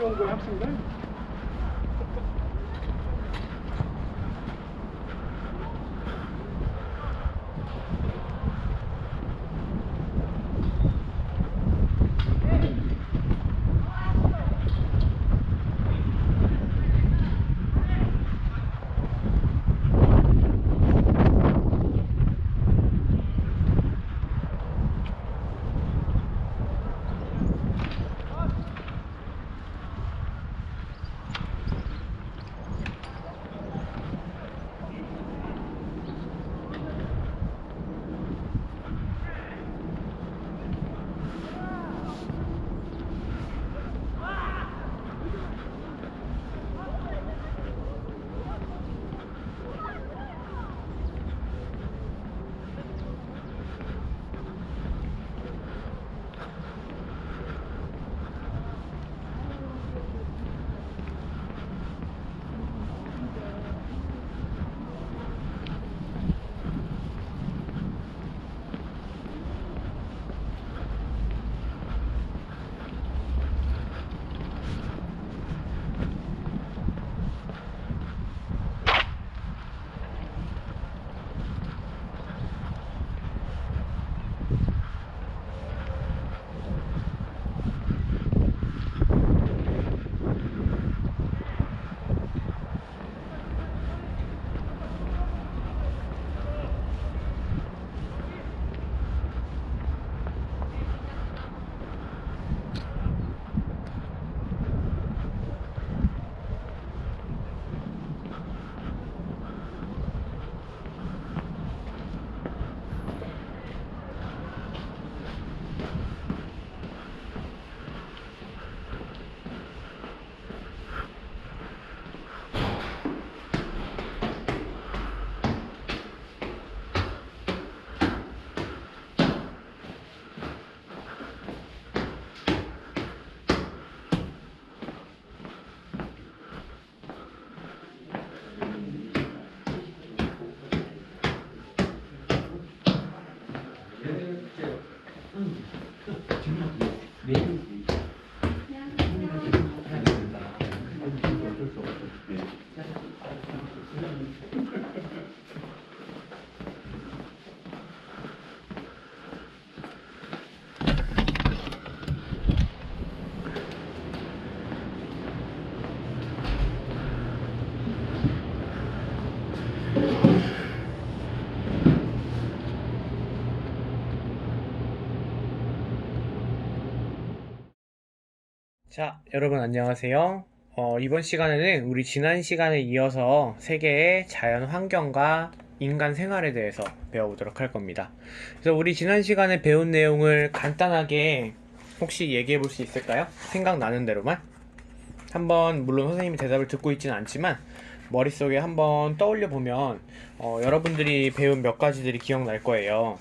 온 거야, 학생들? 자, 여러분 안녕하세요. 이번 시간에는 우리 지난 시간에 이어서 세계의 자연 환경과 인간 생활에 대해서 배워보도록 할 겁니다. 그래서 우리 지난 시간에 배운 내용을 간단하게 혹시 얘기해 볼 수 있을까요? 생각나는 대로만? 한번 물론 선생님이 대답을 듣고 있지는 않지만 머릿속에 한번 떠올려 보면 여러분들이 배운 몇 가지들이 기억날 거예요.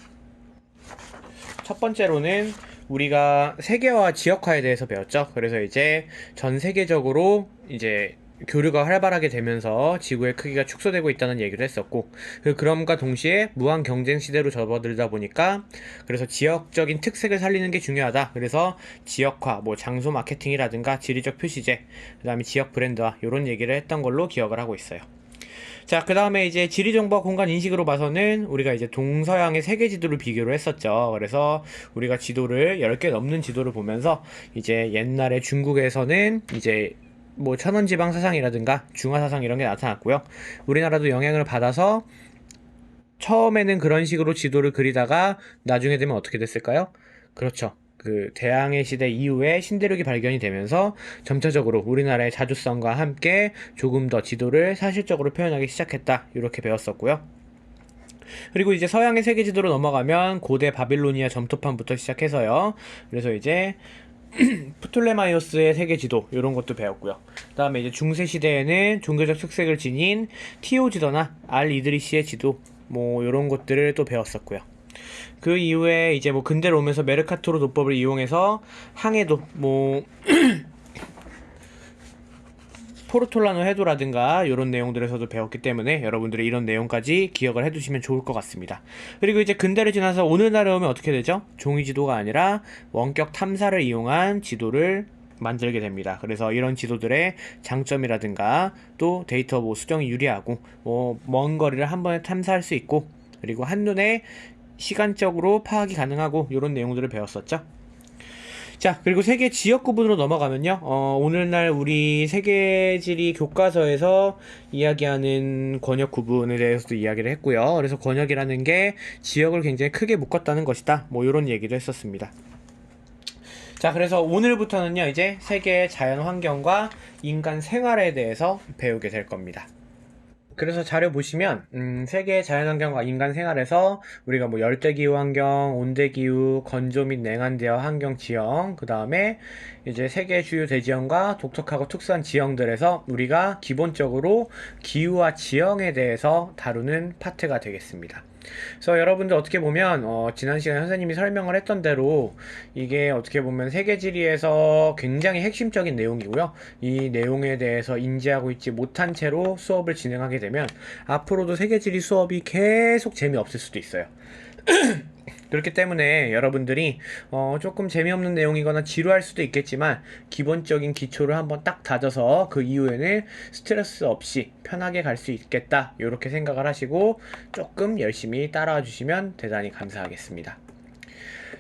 첫 번째로는 우리가 세계화 지역화에 대해서 배웠죠. 그래서 이제 전 세계적으로 이제 교류가 활발하게 되면서 지구의 크기가 축소되고 있다는 얘기를 했었고, 그럼과 동시에 무한 경쟁 시대로 접어들다 보니까 그래서 지역적인 특색을 살리는 게 중요하다. 그래서 지역화, 뭐 장소 마케팅이라든가 지리적 표시제, 그 다음에 지역 브랜드화 이런 얘기를 했던 걸로 기억을 하고 있어요. 자, 그 다음에 이제 지리정보와 공간 인식으로 봐서는 우리가 이제 동서양의 세계 지도를 비교를 했었죠. 그래서 우리가 지도를 10개 넘는 지도를 보면서 이제 옛날에 중국에서는 이제 뭐 천원지방 사상이라든가 중화사상 이런 게 나타났고요. 우리나라도 영향을 받아서 처음에는 그런 식으로 지도를 그리다가 나중에 되면 어떻게 됐을까요? 그렇죠. 그 대항해 시대 이후에 신대륙이 발견이 되면서 점차적으로 우리나라의 자주성과 함께 조금 더 지도를 사실적으로 표현하기 시작했다. 이렇게 배웠었고요. 그리고 이제 서양의 세계 지도로 넘어가면 고대 바빌로니아 점토판부터 시작해서요. 그래서 이제 프톨레마이오스의 세계 지도 이런 것도 배웠고요. 그다음에 이제 중세 시대에는 종교적 특색을 지닌 티오 지도나 알 이드리시의 지도 뭐 이런 것들을 또 배웠었고요. 그 이후에 이제 뭐 근대로 오면서 메르카토르 도법을 이용해서 항해도 뭐 포르톨라노 해도라든가 이런 내용들에서도 배웠기 때문에 여러분들이 이런 내용까지 기억을 해두시면 좋을 것 같습니다. 그리고 이제 근대를 지나서 오늘날에 오면 어떻게 되죠? 종이지도가 아니라 원격 탐사를 이용한 지도를 만들게 됩니다. 그래서 이런 지도들의 장점이라든가 또 데이터 수정이 유리하고 먼 거리를 한 번에 탐사할 수 있고 그리고 한눈에 시간적으로 파악이 가능하고 이런 내용들을 배웠었죠. 자, 그리고 세계 지역 구분으로 넘어가면요. 오늘날 우리 세계지리 교과서에서 이야기하는 권역 구분에 대해서도 이야기를 했고요. 그래서 권역이라는 게 지역을 굉장히 크게 묶었다는 것이다. 이런 얘기도 했었습니다. 자, 그래서 오늘부터는요, 이제 세계의 자연 환경과 인간 생활에 대해서 배우게 될 겁니다. 그래서 자료 보시면 세계 자연환경과 인간 생활에서 우리가 열대기후 환경, 온대기후, 건조 및 냉한 대화 환경 지형, 그 다음에 이제 세계 주요 대지형과 독특하고 특수한 지형들에서 우리가 기본적으로 기후와 지형에 대해서 다루는 파트가 되겠습니다. 그래서 여러분들 어떻게 보면 지난 시간에 선생님이 설명을 했던 대로 이게 어떻게 보면 세계지리에서 굉장히 핵심적인 내용이고요. 이 내용에 대해서 인지하고 있지 못한 채로 수업을 진행하게 되면 앞으로도 세계지리 수업이 계속 재미없을 수도 있어요. 그렇기 때문에 여러분들이 조금 재미없는 내용이거나 지루할 수도 있겠지만 기본적인 기초를 한번 딱 다져서 그 이후에는 스트레스 없이 편하게 갈 수 있겠다 이렇게 생각을 하시고 조금 열심히 따라와 주시면 대단히 감사하겠습니다.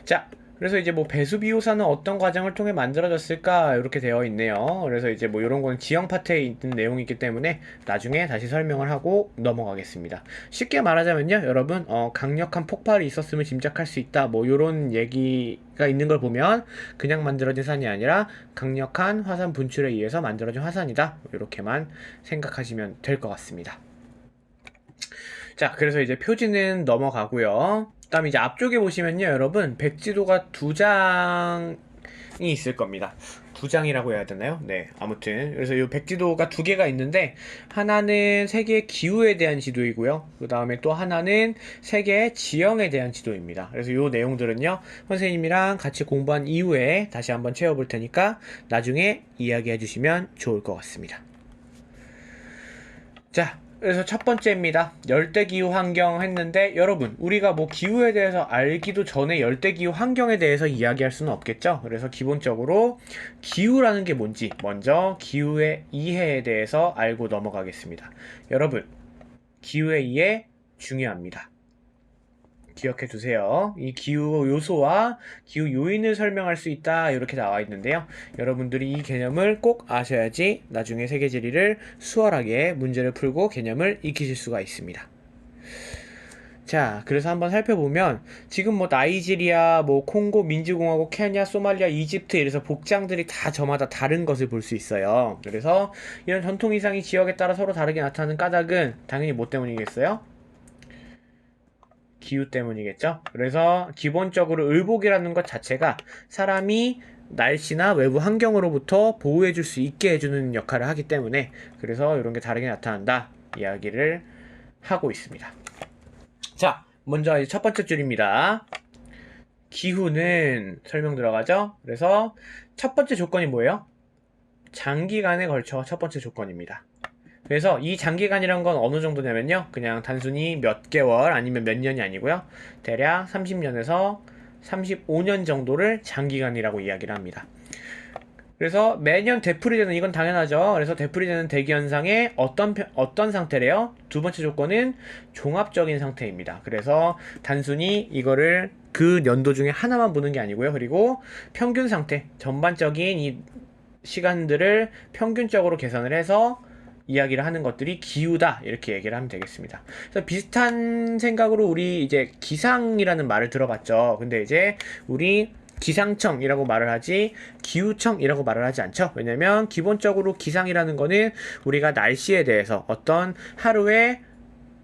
자, 그래서 이제 배수비호사는 어떤 과정을 통해 만들어졌을까 이렇게 되어 있네요. 그래서 이제 이런 거는 지형 파트에 있는 내용이기 때문에 나중에 다시 설명을 하고 넘어가겠습니다. 쉽게 말하자면요, 여러분 강력한 폭발이 있었음을 짐작할 수 있다. 이런 얘기가 있는 걸 보면 그냥 만들어진 산이 아니라 강력한 화산 분출에 의해서 만들어진 화산이다. 이렇게만 생각하시면 될 것 같습니다. 자, 그래서 이제 표지는 넘어가고요. 그 다음에 이제 앞쪽에 보시면요, 여러분, 백지도가 두 장이 있을 겁니다. 두 장이라고 해야 되나요? 네, 아무튼. 그래서 이 백지도가 두 개가 있는데, 하나는 세계 기후에 대한 지도이고요. 그 다음에 또 하나는 세계 지형에 대한 지도입니다. 그래서 이 내용들은요, 선생님이랑 같이 공부한 이후에 다시 한번 채워볼 테니까 나중에 이야기해 주시면 좋을 것 같습니다. 자, 그래서 첫 번째입니다. 열대기후 환경 했는데 여러분 우리가 기후에 대해서 알기도 전에 열대기후 환경에 대해서 이야기할 수는 없겠죠. 그래서 기본적으로 기후라는 게 뭔지 먼저 기후의 이해에 대해서 알고 넘어가겠습니다. 여러분 기후의 이해 중요합니다. 기억해 두세요. 이 기후 요소와 기후 요인을 설명할 수 있다 이렇게 나와 있는데요. 여러분들이 이 개념을 꼭 아셔야지 나중에 세계지리를 수월하게 문제를 풀고 개념을 익히실 수가 있습니다. 자, 그래서 한번 살펴보면 지금 나이지리아, 콩고 민주공화국, 케냐, 소말리아, 이집트 이래서 복장들이 다 저마다 다른 것을 볼 수 있어요. 그래서 이런 전통 이상이 지역에 따라 서로 다르게 나타나는 까닭은 당연히 뭐 때문이겠어요? 기후 때문이겠죠. 그래서 기본적으로 의복이라는 것 자체가 사람이 날씨나 외부 환경으로부터 보호해줄 수 있게 해주는 역할을 하기 때문에 그래서 이런 게 다르게 나타난다 이야기를 하고 있습니다. 자, 먼저 첫 번째 줄입니다. 기후는 설명 들어가죠. 그래서 첫 번째 조건이 뭐예요? 장기간에 걸쳐 첫 번째 조건입니다. 그래서 이 장기간이란 건 어느 정도냐면요, 그냥 단순히 몇 개월 아니면 몇 년이 아니고요, 대략 30년에서 35년 정도를 장기간이라고 이야기를 합니다. 그래서 매년 되풀이 되는, 이건 당연하죠. 그래서 되풀이 되는 대기 현상의 어떤 상태래요? 두 번째 조건은 종합적인 상태입니다. 그래서 단순히 이거를 그 연도 중에 하나만 보는 게 아니고요, 그리고 평균 상태, 전반적인 이 시간들을 평균적으로 계산을 해서 이야기를 하는 것들이 기후다 이렇게 얘기를 하면 되겠습니다. 그래서 비슷한 생각으로 우리 이제 기상이라는 말을 들어봤죠. 근데 이제 우리 기상청이라고 말을 하지 기후청이라고 말을 하지 않죠. 왜냐면 기본적으로 기상이라는 거는 우리가 날씨에 대해서 어떤 하루에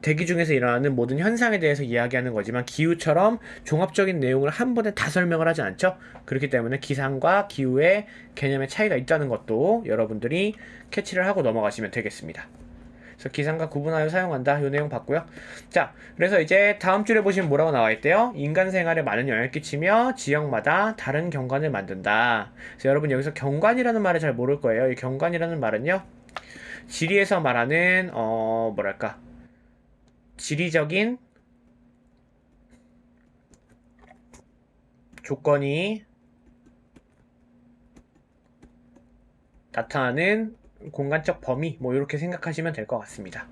대기 중에서 일어나는 모든 현상에 대해서 이야기하는 거지만 기후처럼 종합적인 내용을 한 번에 다 설명을 하지 않죠. 그렇기 때문에 기상과 기후의 개념의 차이가 있다는 것도 여러분들이 캐치를 하고 넘어가시면 되겠습니다. 그래서 기상과 구분하여 사용한다 이 내용 봤고요. 자, 그래서 이제 다음 줄에 보시면 뭐라고 나와 있대요? 인간 생활에 많은 영향을 끼치며 지역마다 다른 경관을 만든다. 그래서 여러분 여기서 경관이라는 말을 잘 모를 거예요. 이 경관이라는 말은요, 지리에서 말하는 뭐랄까, 지리적인 조건이 나타나는 공간적 범위 뭐 이렇게 생각하시면 될 것 같습니다.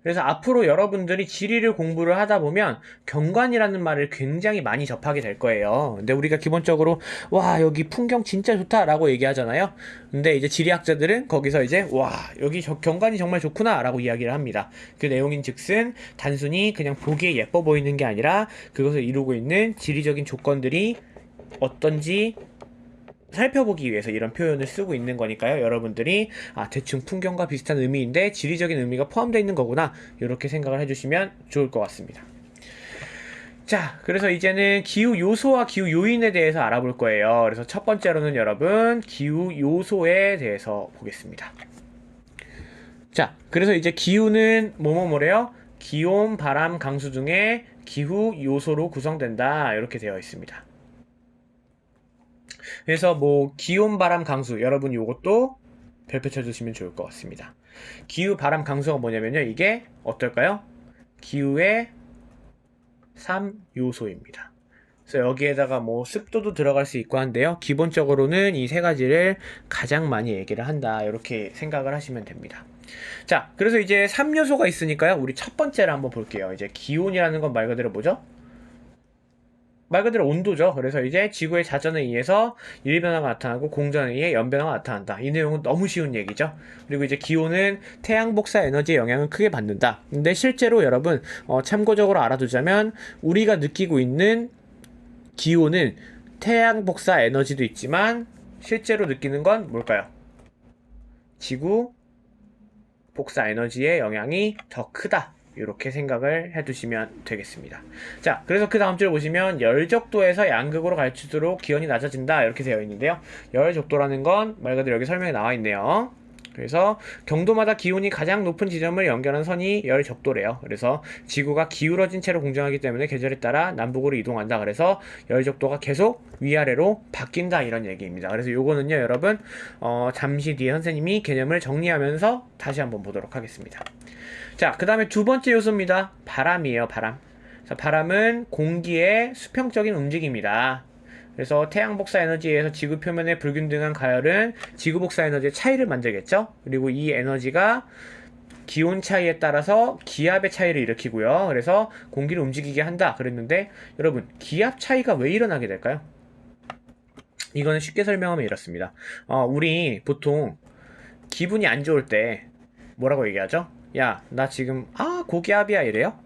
그래서 앞으로 여러분들이 지리를 공부를 하다 보면 경관이라는 말을 굉장히 많이 접하게 될 거예요. 근데 우리가 기본적으로 와 여기 풍경 진짜 좋다 라고 얘기하잖아요. 근데 이제 지리학자들은 거기서 이제 와 여기 경관이 정말 좋구나 라고 이야기를 합니다. 그 내용인 즉슨 단순히 그냥 보기에 예뻐 보이는 게 아니라 그것을 이루고 있는 지리적인 조건들이 어떤지 살펴보기 위해서 이런 표현을 쓰고 있는 거니까요. 여러분들이 대충 풍경과 비슷한 의미인데 지리적인 의미가 포함되어 있는 거구나 이렇게 생각을 해주시면 좋을 것 같습니다. 자, 그래서 이제는 기후 요소와 기후 요인에 대해서 알아볼 거예요. 그래서 첫 번째로는 여러분 기후 요소에 대해서 보겠습니다. 자, 그래서 이제 기후는 뭐뭐뭐래요? 기온, 바람, 강수 등의 기후 요소로 구성된다 이렇게 되어 있습니다. 그래서 뭐 기온, 바람, 강수 여러분 요것도 별표 쳐주시면 좋을 것 같습니다. 기후, 바람, 강수가 뭐냐면요. 이게 어떨까요? 기후의 3요소입니다. 그래서 여기에다가 뭐 습도도 들어갈 수 있고 한데요. 기본적으로는 이 세 가지를 가장 많이 얘기를 한다. 이렇게 생각을 하시면 됩니다. 자, 그래서 이제 3요소가 있으니까요. 우리 첫 번째를 한번 볼게요. 이제 기온이라는 건 말 그대로 뭐죠? 말 그대로 온도죠. 그래서 이제 지구의 자전에 의해서 일변화가 나타나고 공전에 의해 연변화가 나타난다. 이 내용은 너무 쉬운 얘기죠. 그리고 이제 기온은 태양 복사 에너지의 영향을 크게 받는다. 근데 실제로 여러분 참고적으로 알아두자면 우리가 느끼고 있는 기온은 태양 복사 에너지도 있지만 실제로 느끼는 건 뭘까요? 지구 복사 에너지의 영향이 더 크다. 이렇게 생각을 해두시면 되겠습니다. 자, 그래서 그 다음 줄 보시면 열적도에서 양극으로 갈수록 기온이 낮아진다 이렇게 되어 있는데요. 열적도라는 건 말 그대로 여기 설명에 나와 있네요. 그래서 경도마다 기온이 가장 높은 지점을 연결한 선이 열적도래요. 그래서 지구가 기울어진 채로 공전하기 때문에 계절에 따라 남북으로 이동한다. 그래서 열적도가 계속 위아래로 바뀐다 이런 얘기입니다. 그래서 요거는요 여러분 잠시 뒤에 선생님이 개념을 정리하면서 다시 한번 보도록 하겠습니다. 자, 그 다음에 두 번째 요소입니다. 바람이에요, 바람. 자, 바람은 공기의 수평적인 움직임이다. 그래서 태양 복사 에너지에 의해서 지구 표면의 불균등한 가열은 지구 복사 에너지의 차이를 만들겠죠? 그리고 이 에너지가 기온 차이에 따라서 기압의 차이를 일으키고요. 그래서 공기를 움직이게 한다. 그랬는데, 여러분, 기압 차이가 왜 일어나게 될까요? 이거는 쉽게 설명하면 이렇습니다. 우리 보통 기분이 안 좋을 때 뭐라고 얘기하죠? 야, 나 지금 고기압이야 이래요?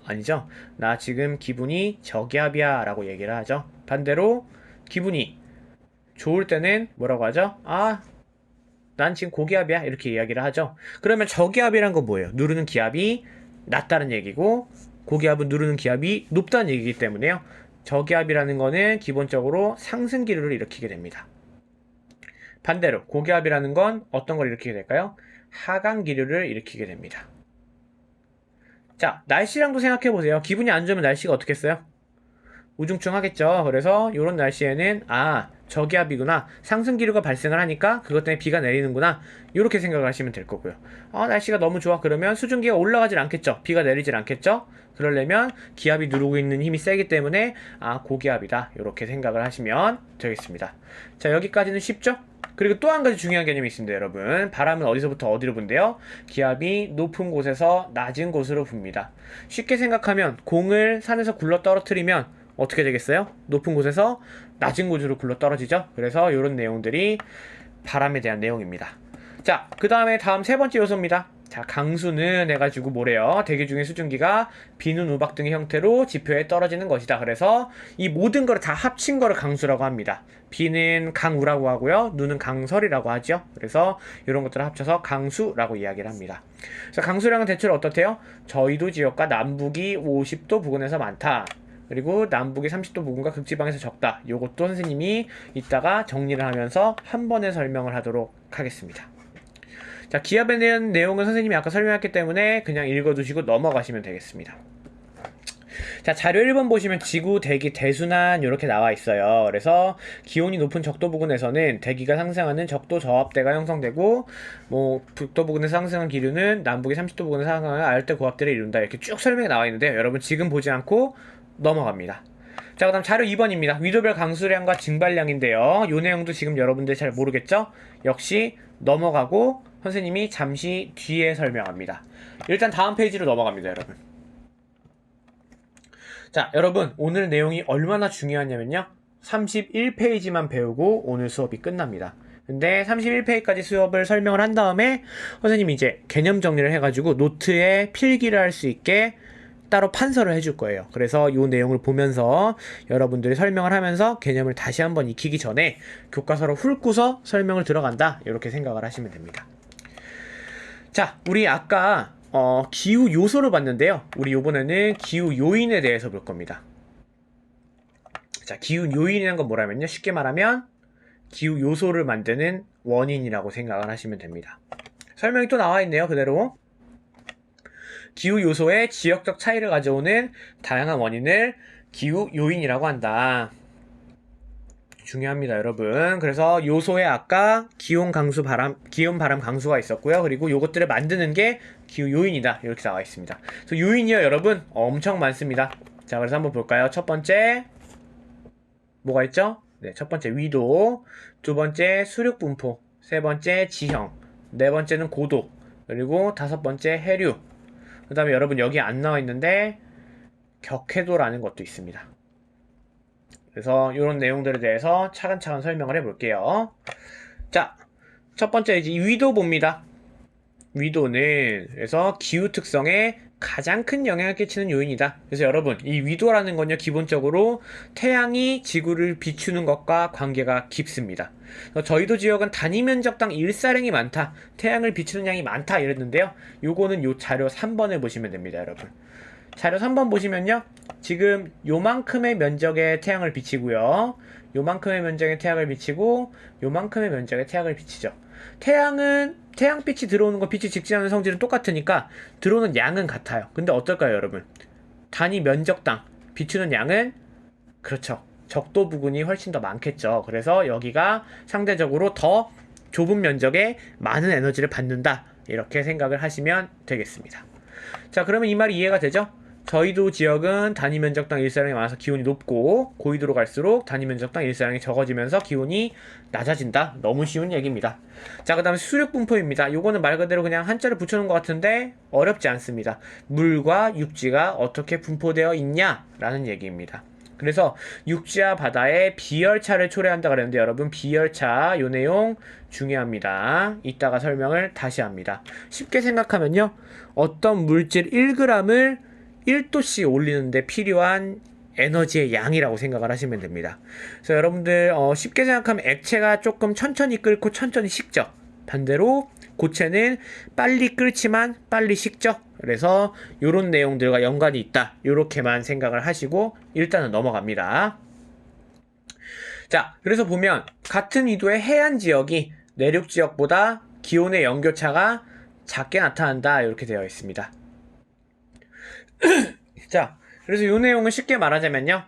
아니죠. 나 지금 기분이 저기압이야 라고 얘기를 하죠. 반대로 기분이 좋을 때는 뭐라고 하죠? 난 지금 고기압이야 이렇게 이야기를 하죠. 그러면 저기압이란 건 뭐예요? 누르는 기압이 낮다는 얘기고 고기압은 누르는 기압이 높다는 얘기이기 때문에요. 저기압이라는 거는 기본적으로 상승 기류를 일으키게 됩니다. 반대로 고기압이라는 건 어떤 걸 일으키게 될까요? 하강 기류를 일으키게 됩니다. 자, 날씨랑도 생각해보세요. 기분이 안 좋으면 날씨가 어떻겠어요? 우중충하겠죠. 그래서 이런 날씨에는 저기압이구나. 상승 기류가 발생을 하니까 그것 때문에 비가 내리는구나. 이렇게 생각을 하시면 될 거고요. 날씨가 너무 좋아. 그러면 수증기가 올라가질 않겠죠. 비가 내리질 않겠죠. 그러려면 기압이 누르고 있는 힘이 세기 때문에 고기압이다. 이렇게 생각을 하시면 되겠습니다. 자, 여기까지는 쉽죠? 그리고 또 한 가지 중요한 개념이 있습니다, 여러분. 바람은 어디서부터 어디로 분대요? 기압이 높은 곳에서 낮은 곳으로 붑니다. 쉽게 생각하면 공을 산에서 굴러 떨어뜨리면 어떻게 되겠어요? 높은 곳에서 낮은 곳으로 굴러 떨어지죠? 그래서 이런 내용들이 바람에 대한 내용입니다. 자, 그 다음에 다음 세 번째 요소입니다. 자, 강수는 해가지고 뭐래요? 대기 중의 수증기가 비눈, 우박 등의 형태로 지표에 떨어지는 것이다. 그래서 이 모든 걸 다 합친 거를 강수라고 합니다. 비는 강우라고 하고요. 눈은 강설이라고 하죠. 그래서 이런 것들을 합쳐서 강수라고 이야기를 합니다. 그래서 강수량은 대체로 어떻대요? 저희도 지역과 남북이 50도 부근에서 많다. 그리고 남북이 30도 부근과 극지방에서 적다. 요것도 선생님이 이따가 정리를 하면서 한 번에 설명을 하도록 하겠습니다. 자, 기압에 대한 내용은 선생님이 아까 설명했기 때문에 그냥 읽어두시고 넘어가시면 되겠습니다. 자, 자료 1번 보시면 지구 대기 대순환 이렇게 나와 있어요. 그래서 기온이 높은 적도 부근에서는 대기가 상승하는 적도 저압대가 형성되고 북도 부근에서 상승한 기류는 남북의 30도 부근에서 상승하는 아열대 고압대를 이룬다. 이렇게 쭉 설명이 나와 있는데요. 여러분 지금 보지 않고 넘어갑니다. 자, 자, 그 다음 자료 2번입니다. 위도별 강수량과 증발량인데요. 요 내용도 지금 여러분들 잘 모르겠죠? 역시 넘어가고 선생님이 잠시 뒤에 설명합니다. 일단 다음 페이지로 넘어갑니다, 여러분. 자, 여러분 오늘 내용이 얼마나 중요하냐면요. 31페이지만 배우고 오늘 수업이 끝납니다. 근데 31페이지까지 수업을 설명을 한 다음에 선생님이 이제 개념 정리를 해가지고 노트에 필기를 할 수 있게 따로 판서를 해줄 거예요. 그래서 이 내용을 보면서 여러분들이 설명을 하면서 개념을 다시 한번 익히기 전에 교과서로 훑고서 설명을 들어간다, 이렇게 생각을 하시면 됩니다. 자, 우리 아까 기후 요소를 봤는데요. 우리 이번에는 기후 요인에 대해서 볼 겁니다. 자, 기후 요인이라는 건 뭐라면요, 쉽게 말하면 기후 요소를 만드는 원인이라고 생각을 하시면 됩니다. 설명이 또 나와 있네요, 그대로. 기후 요소의 지역적 차이를 가져오는 다양한 원인을 기후 요인이라고 한다. 중요합니다, 여러분. 그래서 요소에 아까 기온 바람 강수가 있었고요. 그리고 요것들을 만드는 게 기후 요인이다, 이렇게 나와 있습니다. 그래서 요인이요, 여러분, 엄청 많습니다. 자, 그래서 한번 볼까요? 첫 번째 뭐가 있죠? 네, 첫 번째 위도, 두 번째 수륙 분포, 세 번째 지형, 네 번째는 고도, 그리고 다섯 번째 해류. 그 다음에 여러분 여기 안 나와 있는데 격해도라는 것도 있습니다. 그래서 이런 내용들에 대해서 차근차근 설명을 해볼게요. 자, 첫 번째 이제 위도 봅니다. 위도는 그래서 기후 특성에 가장 큰 영향을 끼치는 요인이다. 그래서 여러분 이 위도라는 건요, 기본적으로 태양이 지구를 비추는 것과 관계가 깊습니다. 저희도 지역은 단위 면적당 일사량이 많다, 태양을 비추는 양이 많다, 이랬는데요. 요거는 요 자료 3번을 보시면 됩니다, 여러분. 자료 3번 보시면요, 지금 요만큼의 면적의 태양을 비치고요, 요만큼의 면적의 태양을 비치고 요만큼의 면적의 태양을 비치죠. 태양빛이 들어오는 거, 빛이 직진하는 성질은 똑같으니까 들어오는 양은 같아요. 근데 어떨까요, 여러분? 단위 면적당 비추는 양은, 그렇죠, 적도 부근이 훨씬 더 많겠죠. 그래서 여기가 상대적으로 더 좁은 면적에 많은 에너지를 받는다, 이렇게 생각을 하시면 되겠습니다. 자, 그러면 이 말이 이해가 되죠? 저희도 지역은 단위 면적당 일사량이 많아서 기온이 높고, 고위도로 갈수록 단위 면적당 일사량이 적어지면서 기온이 낮아진다. 너무 쉬운 얘기입니다. 자, 그 다음에 수륙 분포입니다. 요거는 말 그대로 그냥 한자를 붙여놓은 것 같은데 어렵지 않습니다. 물과 육지가 어떻게 분포되어 있냐 라는 얘기입니다. 그래서 육지와 바다에 비열차를 초래한다 그랬는데, 여러분 비열차 요 내용 중요합니다. 이따가 설명을 다시 합니다. 쉽게 생각하면요, 어떤 물질 1g을 1도씩 올리는데 필요한 에너지의 양이라고 생각을 하시면 됩니다. 그래서 여러분들 쉽게 생각하면 액체가 조금 천천히 끓고 천천히 식죠. 반대로 고체는 빨리 끓지만 빨리 식죠. 그래서 이런 내용들과 연관이 있다, 이렇게만 생각을 하시고 일단은 넘어갑니다. 자, 그래서 보면 같은 위도의 해안 지역이 내륙 지역보다 기온의 연교차가 작게 나타난다, 이렇게 되어 있습니다. 자, 그래서 이 내용을 쉽게 말하자면요,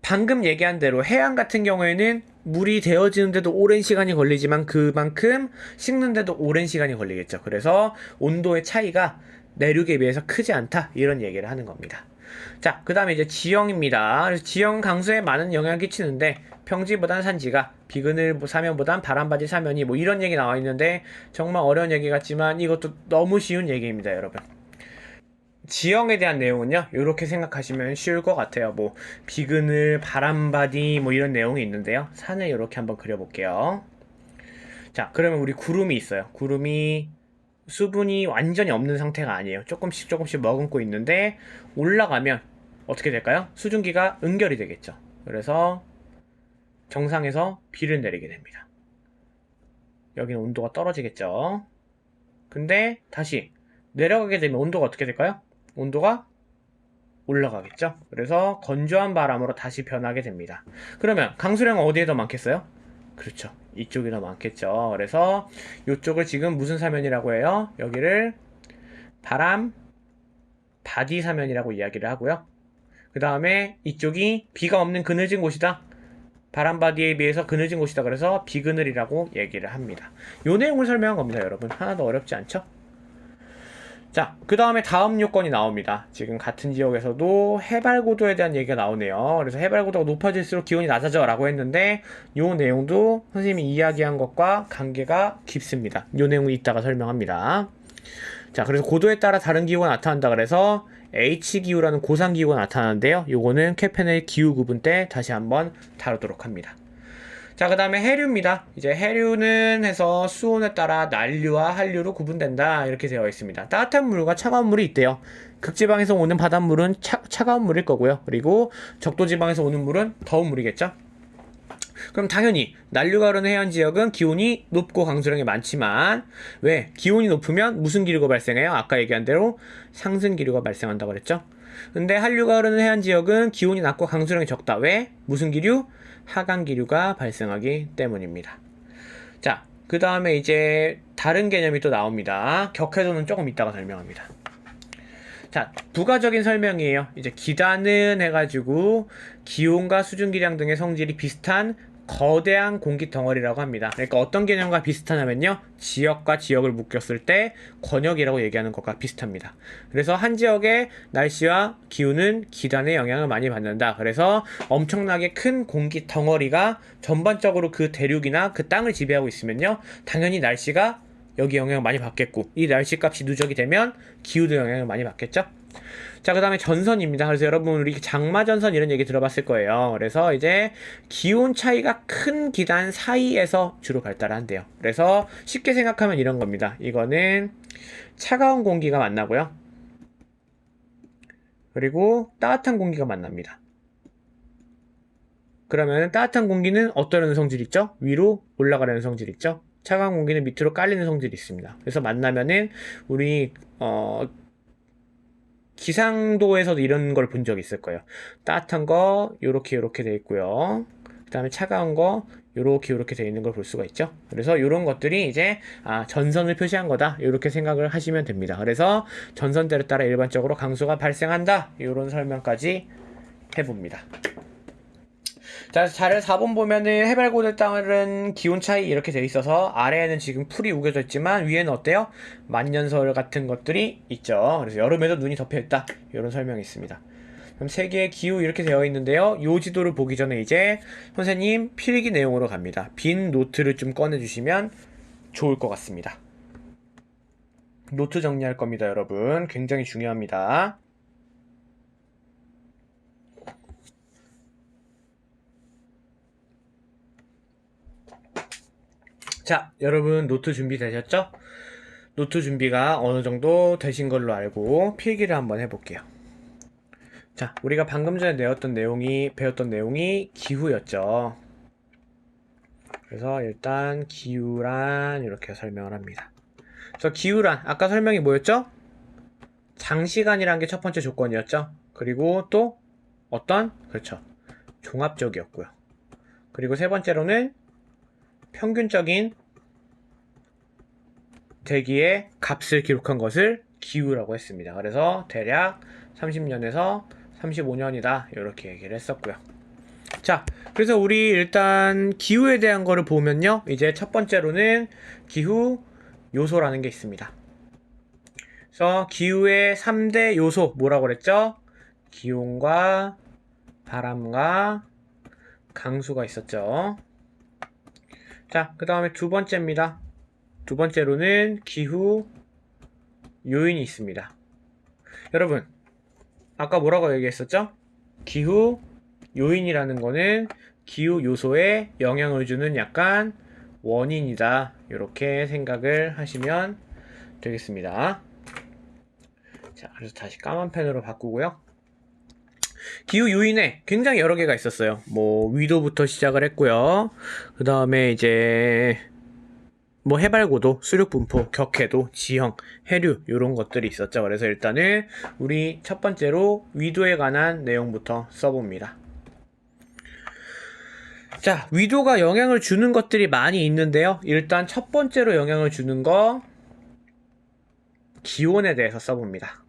방금 얘기한 대로 해안 같은 경우에는 물이 데워지는데도 오랜 시간이 걸리지만 그만큼 식는데도 오랜 시간이 걸리겠죠. 그래서 온도의 차이가 내륙에 비해서 크지 않다, 이런 얘기를 하는 겁니다. 자, 그 다음에 이제 지형입니다. 그래서 지형 강수에 많은 영향을 끼치는데 평지보단 산지가, 비그늘 사면보단 바람바지 사면이, 뭐 이런 얘기 나와 있는데 정말 어려운 얘기 같지만 이것도 너무 쉬운 얘기입니다, 여러분. 지형에 대한 내용은요, 이렇게 생각하시면 쉬울 것 같아요. 뭐 비그늘, 바람바디 뭐 이런 내용이 있는데요, 산을 이렇게 한번 그려볼게요. 자, 그러면 우리 구름이 있어요. 구름이 수분이 완전히 없는 상태가 아니에요. 조금씩 머금고 있는데 올라가면 어떻게 될까요? 수증기가 응결이 되겠죠. 그래서 정상에서 비를 내리게 됩니다. 여기는 온도가 떨어지겠죠. 근데 다시 내려가게 되면 온도가 어떻게 될까요? 온도가 올라가겠죠. 그래서 건조한 바람으로 다시 변하게 됩니다. 그러면 강수량은 어디에 더 많겠어요? 그렇죠, 이쪽이 더 많겠죠. 그래서 이쪽을 지금 무슨 사면이라고 해요? 여기를 바람 바디 사면이라고 이야기를 하고요. 그 다음에 이쪽이 비가 없는 그늘진 곳이다, 바람바디에 비해서 그늘진 곳이다, 그래서 비그늘이라고 얘기를 합니다. 이 내용을 설명한 겁니다, 여러분. 하나도 어렵지 않죠? 자, 그 다음에 다음 요건이 나옵니다. 지금 같은 지역에서도 해발고도에 대한 얘기가 나오네요. 그래서 해발고도가 높아질수록 기온이 낮아져 라고 했는데 요 내용도 선생님이 이야기한 것과 관계가 깊습니다. 요 내용은 이따가 설명합니다. 자, 그래서 고도에 따라 다른 기후가 나타난다 그래서 H기후라는 고상기후가 나타나는데요. 요거는 케펜의 기후 구분 때 다시 한번 다루도록 합니다. 자, 그 다음에 해류입니다. 이제 해류는 해서 수온에 따라 난류와 한류로 구분된다 이렇게 되어 있습니다. 따뜻한 물과 차가운 물이 있대요. 극지방에서 오는 바닷물은 차가운 물일 거고요. 그리고 적도지방에서 오는 물은 더운 물이겠죠. 그럼 당연히 난류가 흐르는 해안 지역은 기온이 높고 강수량이 많지만 왜? 기온이 높으면 무슨 기류가 발생해요? 아까 얘기한 대로 상승 기류가 발생한다고 그랬죠. 근데 한류가 흐르는 해안 지역은 기온이 낮고 강수량이 적다. 왜? 무슨 기류? 하강 기류가 발생하기 때문입니다. 자, 그 다음에 이제 다른 개념이 또 나옵니다. 격해도는 조금 이따가 설명합니다. 자, 부가적인 설명이에요. 이제 기단은 해가지고 기온과 수증기량 등의 성질이 비슷한 거대한 공기 덩어리라고 합니다. 그러니까 어떤 개념과 비슷하냐면요, 지역과 지역을 묶였을 때 권역이라고 얘기하는 것과 비슷합니다. 그래서 한 지역의 날씨와 기후는 기단의 영향을 많이 받는다. 그래서 엄청나게 큰 공기 덩어리가 전반적으로 그 대륙이나 그 땅을 지배하고 있으면요, 당연히 날씨가 여기 영향을 많이 받겠고, 이 날씨 값이 누적이 되면 기후도 영향을 많이 받겠죠. 자, 그 다음에 전선입니다. 그래서 여러분 우리 장마전선 이런 얘기 들어봤을 거예요. 그래서 이제 기온 차이가 큰 기단 사이에서 주로 발달한대요. 그래서 쉽게 생각하면 이런 겁니다. 이거는 차가운 공기가 만나고요, 그리고 따뜻한 공기가 만납니다. 그러면 따뜻한 공기는 어떠려는 성질이 있죠? 위로 올라가려는 성질이 있죠? 차가운 공기는 밑으로 깔리는 성질이 있습니다. 그래서 만나면은 우리 기상도에서도 이런 걸 본 적 있을 거예요. 따뜻한 거 요렇게 돼 있고요. 그 다음에 차가운 거 요렇게 돼 있는 걸 볼 수가 있죠. 그래서 이런 것들이 이제 전선을 표시한 거다 이렇게 생각을 하시면 됩니다. 그래서 전선대를 따라 일반적으로 강수가 발생한다 이런 설명까지 해봅니다. 자, 자료 4번 보면은 해발고도에 따른 기온 차이 이렇게 돼 있어서 아래에는 지금 풀이 우겨져 있지만 위에는 어때요? 만년설 같은 것들이 있죠. 그래서 여름에도 눈이 덮여 있다 이런 설명이 있습니다. 그럼 세계의 기후 이렇게 되어 있는데요. 요 지도를 보기 전에 이제 선생님 필기 내용으로 갑니다. 빈 노트를 좀 꺼내 주시면 좋을 것 같습니다. 노트 정리할 겁니다, 여러분. 굉장히 중요합니다. 자, 여러분 노트 준비되셨죠? 노트 준비가 어느 정도 되신 걸로 알고 필기를 한번 해볼게요. 자, 우리가 방금 전에 배웠던 내용이 기후였죠. 그래서 일단 기후란 이렇게 설명을 합니다. 그래서 기후란 아까 설명이 뭐였죠? 장시간이란 게 첫 번째 조건이었죠. 그리고 또 그렇죠, 종합적이었고요. 그리고 세 번째로는 평균적인 대기의 값을 기록한 것을 기후라고 했습니다. 그래서 대략 30년에서 35년이다 이렇게 얘기를 했었고요. 자, 그래서 우리 일단 기후에 대한 거를 보면요, 이제 첫 번째로는 기후 요소라는 게 있습니다. 그래서 기후의 3대 요소 뭐라고 그랬죠? 기온과 바람과 강수가 있었죠. 자, 그 다음에 두 번째입니다. 두 번째로는 기후 요인이 있습니다. 여러분, 아까 뭐라고 얘기했었죠? 기후 요인이라는 거는 기후 요소에 영향을 주는 약간 원인이다 이렇게 생각을 하시면 되겠습니다. 자, 그래서 다시 까만 펜으로 바꾸고요. 기후 요인에 굉장히 여러 개가 있었어요. 뭐 위도부터 시작을 했고요. 그 다음에 이제 뭐 해발고도, 수륙분포, 격해도, 지형, 해류 이런 것들이 있었죠. 그래서 일단은 우리 첫 번째로 위도에 관한 내용부터 써봅니다. 자, 위도가 영향을 주는 것들이 많이 있는데요. 일단 첫 번째로 영향을 주는 거 기온에 대해서 써봅니다.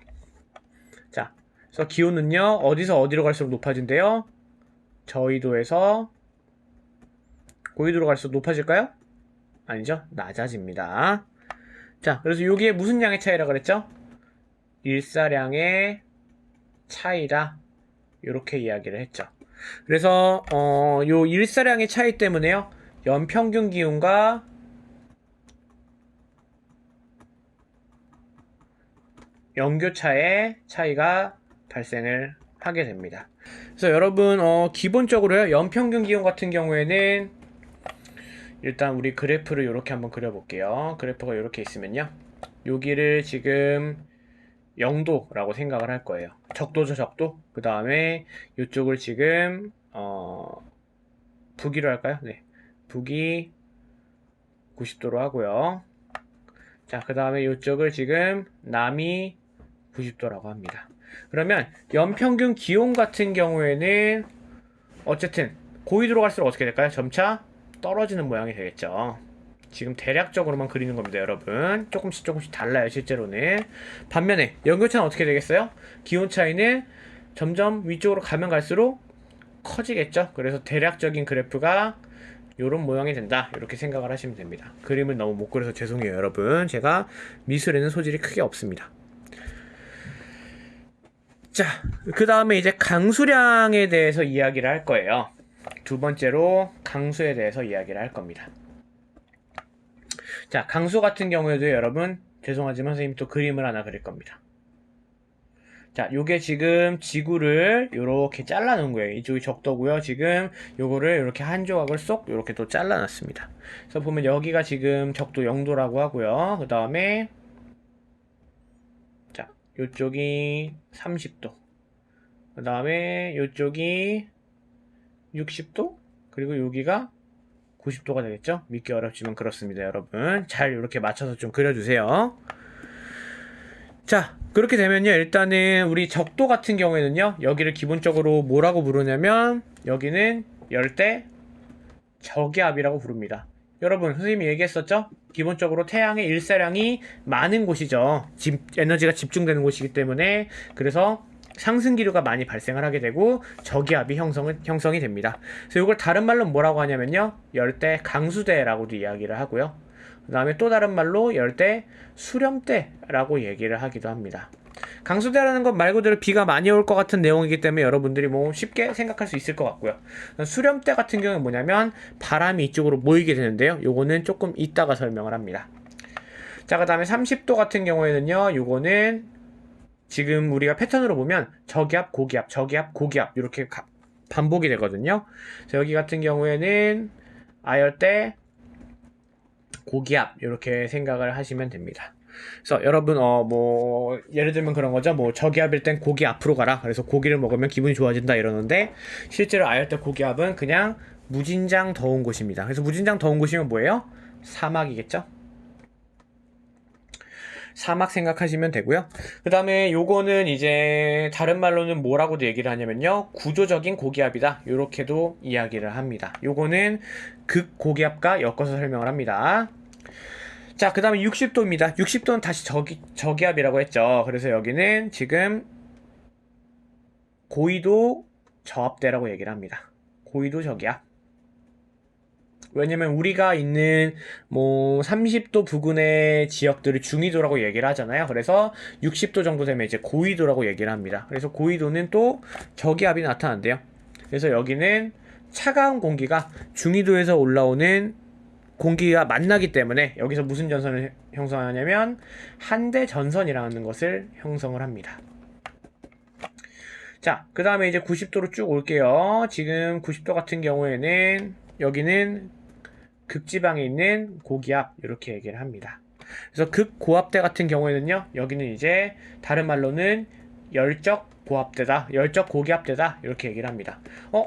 자, 그래서 기온은요, 어디서 어디로 갈수록 높아진대요? 저緯도에서 고緯도로 갈수록 높아질까요? 아니죠, 낮아집니다. 자, 그래서 여기에 무슨 양의 차이라 그랬죠? 일사량의 차이다. 이렇게 이야기를 했죠. 그래서 요 일사량의 차이 때문에요. 연평균 기온과 연교차의 차이가 발생을 하게 됩니다. 그래서 여러분 기본적으로요. 연평균 기온 같은 경우에는 일단 우리 그래프를 이렇게 한번 그려볼게요. 그래프가 이렇게 있으면요. 여기를 지금 0도라고 생각을 할 거예요. 적도죠, 적도. 그 다음에 이쪽을 지금 북위로 할까요? 네, 북위 90도로 하고요. 자, 그 다음에 이쪽을 지금 남이 90도라고 합니다. 그러면 연평균 기온 같은 경우에는 어쨌든 고위도로 갈수록 어떻게 될까요? 점차 떨어지는 모양이 되겠죠. 지금 대략적으로만 그리는 겁니다, 여러분. 조금씩 달라요, 실제로는. 반면에 연교차는 어떻게 되겠어요? 기온 차이는 점점 위쪽으로 가면 갈수록 커지겠죠. 그래서 대략적인 그래프가 요런 모양이 된다, 이렇게 생각을 하시면 됩니다. 그림을 너무 못 그려서 죄송해요, 여러분. 제가 미술에는 소질이 크게 없습니다. 자, 그 다음에 이제 강수량에 대해서 이야기를 할 거예요. 두 번째로 강수에 대해서 이야기를 할 겁니다. 자, 강수 같은 경우에도 여러분, 죄송하지만 선생님이 또 그림을 하나 그릴 겁니다. 자, 요게 지금 지구를 요렇게 잘라 놓은 거예요. 이쪽이 적도고요. 지금 요거를 이렇게 한 조각을 쏙 요렇게 또 잘라 놨습니다. 그래서 보면 여기가 지금 적도 0도라고 하고요. 그 다음에 자, 요쪽이 30도. 그 다음에 요쪽이 60도. 그리고 여기가 90도가 되겠죠? 믿기 어렵지만 그렇습니다, 여러분. 잘 이렇게 맞춰서 좀 그려주세요. 자, 그렇게 되면요, 일단은 우리 적도 같은 경우에는요, 여기를 기본적으로 뭐라고 부르냐면 여기는 열대 저기압이라고 부릅니다. 여러분, 선생님이 얘기했었죠? 기본적으로 태양의 일사량이 많은 곳이죠. 에너지가 집중되는 곳이기 때문에. 그래서 상승기류가 많이 발생을 하게 되고 저기압이 형성이 됩니다. 그래서 이걸 다른 말로 뭐라고 하냐면요, 열대 강수대라고도 이야기를 하고요. 그 다음에 또 다른 말로 열대 수렴대라고 얘기를 하기도 합니다. 강수대라는 건 말 그대로 비가 많이 올 것 같은 내용이기 때문에 여러분들이 뭐 쉽게 생각할 수 있을 것 같고요. 수렴대 같은 경우는 뭐냐면 바람이 이쪽으로 모이게 되는데요. 요거는 조금 이따가 설명을 합니다. 자, 그 다음에 30도 같은 경우에는요, 요거는 지금 우리가 패턴으로 보면 저기압, 고기압, 저기압, 고기압 이렇게 반복이 되거든요. 그래서 여기 같은 경우에는 아열대 고기압 이렇게 생각을 하시면 됩니다. 그래서 여러분 뭐 예를 들면 그런 거죠. 뭐 저기압일 땐 고기 앞으로 가라. 그래서 고기를 먹으면 기분이 좋아진다 이러는데, 실제로 아열대 고기압은 그냥 무진장 더운 곳입니다. 그래서 무진장 더운 곳이면 뭐예요? 사막이겠죠. 사막 생각하시면 되고요. 그 다음에 요거는 이제 다른 말로는 뭐라고도 얘기를 하냐면요, 구조적인 고기압이다, 요렇게도 이야기를 합니다. 요거는 극고기압과 엮어서 설명을 합니다. 자, 그 다음에 60도입니다. 60도는 다시 저기압이라고 했죠. 그래서 여기는 지금 고위도 저압대라고 얘기를 합니다. 고위도 저기압. 왜냐면 우리가 있는 뭐 30도 부근의 지역들을 중위도라고 얘기를 하잖아요. 그래서 60도 정도 되면 이제 고위도라고 얘기를 합니다. 그래서 고위도는 또 저기압이 나타난대요. 그래서 여기는 차가운 공기가 중위도에서 올라오는 공기가 만나기 때문에 여기서 무슨 전선을 형성하냐면 한대 전선이라는 것을 형성을 합니다. 자, 그 다음에 이제 90도로 쭉 올게요. 지금 90도 같은 경우에는 여기는 극지방에 있는 고기압 이렇게 얘기를 합니다. 그래서 극고압대 같은 경우에는요, 여기는 이제 다른 말로는 열적 고압대다, 열적 고기압대다 이렇게 얘기를 합니다.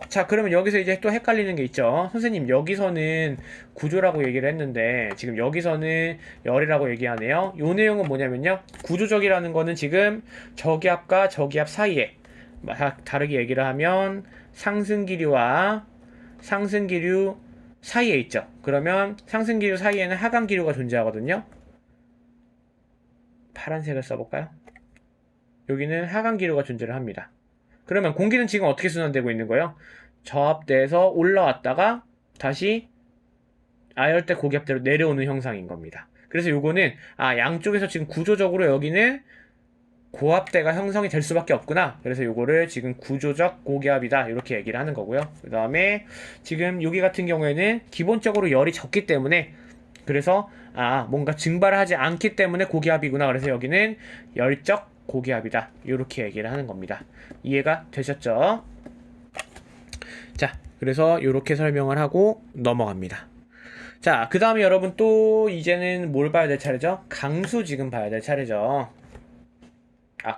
자, 그러면 여기서 이제 또 헷갈리는 게 있죠. 선생님, 여기서는 구조라고 얘기를 했는데 지금 여기서는 열이라고 얘기하네요. 요 내용은 뭐냐면요, 구조적이라는 거는 지금 저기압과 저기압 사이에 다르게 얘기를 하면 상승기류와 상승기류 사이에 있죠. 그러면 상승기류 사이에는 하강기류가 존재하거든요. 파란색을 써볼까요? 여기는 하강기류가 존재를 합니다. 그러면 공기는 지금 어떻게 순환되고 있는 거예요? 저압대에서 올라왔다가 다시 아열대 고기압대로 내려오는 형상인 겁니다. 그래서 요거는 양쪽에서 지금 구조적으로 여기는 고압대가 형성이 될 수밖에 없구나. 그래서 요거를 지금 구조적 고기압이다 이렇게 얘기를 하는 거고요. 그 다음에 지금 여기 같은 경우에는 기본적으로 열이 적기 때문에, 그래서 뭔가 증발을 하지 않기 때문에 고기압이구나. 그래서 여기는 열적 고기압이다 이렇게 얘기를 하는 겁니다. 이해가 되셨죠? 자, 그래서 이렇게 설명을 하고 넘어갑니다. 자, 그 다음에 여러분 또 이제는 뭘 봐야 될 차례죠? 강수 지금 봐야 될 차례죠.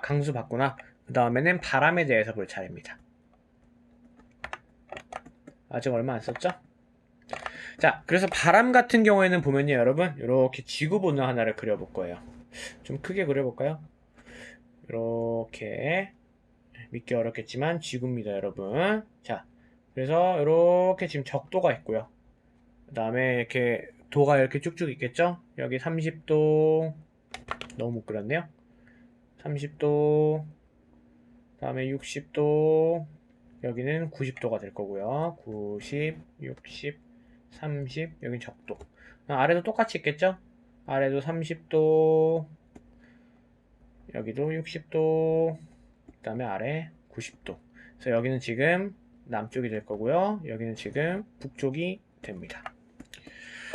강수 봤구나. 그 다음에는 바람에 대해서 볼 차례입니다. 아직 얼마 안 썼죠? 자, 그래서 바람 같은 경우에는 보면요, 여러분, 이렇게 지구본능 하나를 그려볼 거예요. 좀 크게 그려볼까요? 이렇게 믿기 어렵겠지만 지구입니다, 여러분. 자, 그래서 이렇게 지금 적도가 있고요. 그 다음에 이렇게 도가 이렇게 쭉쭉 있겠죠? 여기 30도, 너무 못 그렸네요. 30도, 다음에 60도, 여기는 90도가 될 거고요. 90, 60, 30, 여긴 적도. 아래도 똑같이 있겠죠? 아래도 30도, 여기도 60도, 그 다음에 아래 90도. 그래서 여기는 지금 남쪽이 될 거고요. 여기는 지금 북쪽이 됩니다.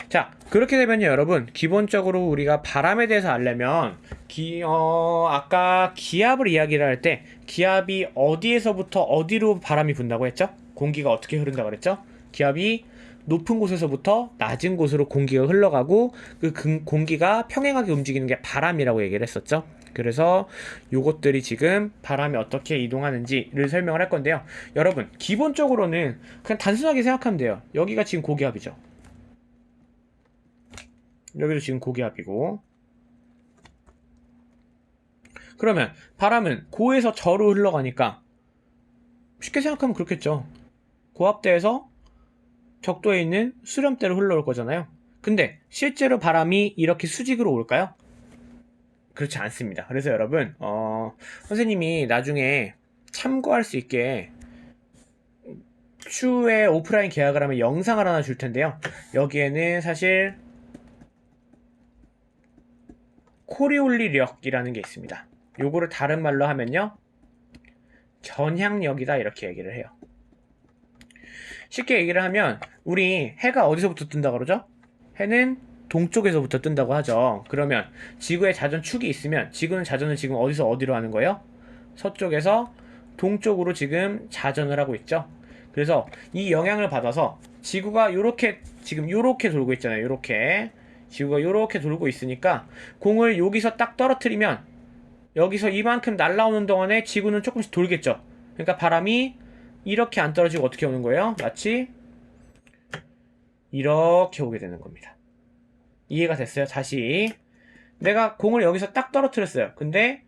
자, 그렇게 되면요, 여러분, 기본적으로 우리가 바람에 대해서 알려면 아까 기압을 이야기를 할 때 기압이 어디에서부터 어디로 바람이 분다고 했죠? 공기가 어떻게 흐른다고 그랬죠? 기압이 높은 곳에서부터 낮은 곳으로 공기가 흘러가고 그 공기가 평행하게 움직이는 게 바람이라고 얘기를 했었죠. 그래서 요것들이 지금 바람이 어떻게 이동하는지를 설명을 할 건데요. 여러분, 기본적으로는 그냥 단순하게 생각하면 돼요. 여기가 지금 고기압이죠. 여기도 지금 고기압이고, 그러면 바람은 고에서 저로 흘러가니까 쉽게 생각하면 그렇겠죠. 고압대에서 적도에 있는 수렴대로 흘러올 거잖아요. 근데 실제로 바람이 이렇게 수직으로 올까요? 그렇지 않습니다. 그래서 여러분, 선생님이 나중에 참고할 수 있게 추후에 오프라인 계약을 하면 영상을 하나 줄 텐데요. 여기에는 사실 코리올리력이라는 게 있습니다. 요거를 다른 말로 하면요, 전향력이다 이렇게 얘기를 해요. 쉽게 얘기를 하면 우리 해가 어디서부터 뜬다 그러죠? 해는 동쪽에서부터 뜬다고 하죠. 그러면 지구에 자전축이 있으면 지구는 자전을 지금 어디서 어디로 하는 거예요? 서쪽에서 동쪽으로 지금 자전을 하고 있죠. 그래서 이 영향을 받아서 지구가 요렇게 지금 요렇게 돌고 있잖아요. 요렇게 지구가 요렇게 돌고 있으니까 공을 여기서 딱 떨어뜨리면 여기서 이만큼 날아오는 동안에 지구는 조금씩 돌겠죠. 그러니까 바람이 이렇게 안 떨어지고 어떻게 오는 거예요? 마치 이렇게 오게 되는 겁니다. 이해가 됐어요? 다시, 내가 공을 여기서 딱 떨어뜨렸어요. 근데